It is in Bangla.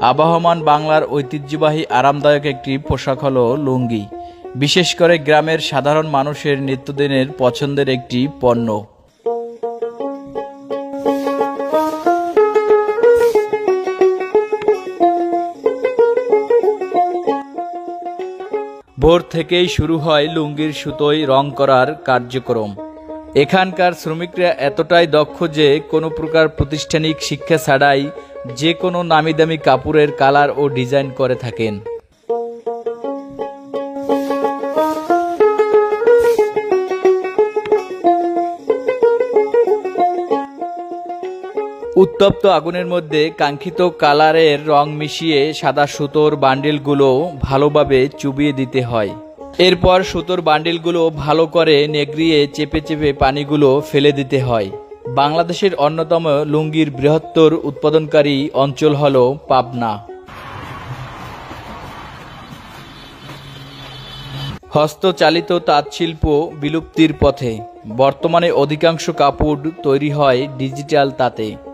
আবহমান বাংলার ঐতিহ্যবাহী আরামদায়ক একটি পোশাক হলো লুঙ্গি। বিশেষ করে গ্রামের সাধারণ মানুষের নিত্যদিনের পছন্দের একটি পণ্য। ভোর থেকেই শুরু হয় লুঙ্গির সুতোয় রং করার কার্যক্রম। এখানকার শ্রমিকরা এতটাই দক্ষ যে কোনো প্রকার প্রাতিষ্ঠানিক শিক্ষা ছাড়াই যে কোনো নামিদামি কাপড়ের কালার ও ডিজাইন করে থাকেন। উত্তপ্ত আগুনের মধ্যে কাঙ্ক্ষিত কালারের রং মিশিয়ে সাদা সুতোর বান্ডিলগুলো ভালোভাবে চুবিয়ে দিতে হয়। এরপর সুতোর বান্ডিলগুলো ভালো করে নেগড়িয়ে চেপে চেপে পানিগুলো ফেলে দিতে হয়। বাংলাদেশের অন্যতম লুঙ্গির বৃহত্তর উৎপাদনকারী অঞ্চল হল পাবনা। হস্তচালিত তাঁতশিল্প বিলুপ্তির পথে। বর্তমানে অধিকাংশ কাপড় তৈরি হয় ডিজিটাল তাঁতে।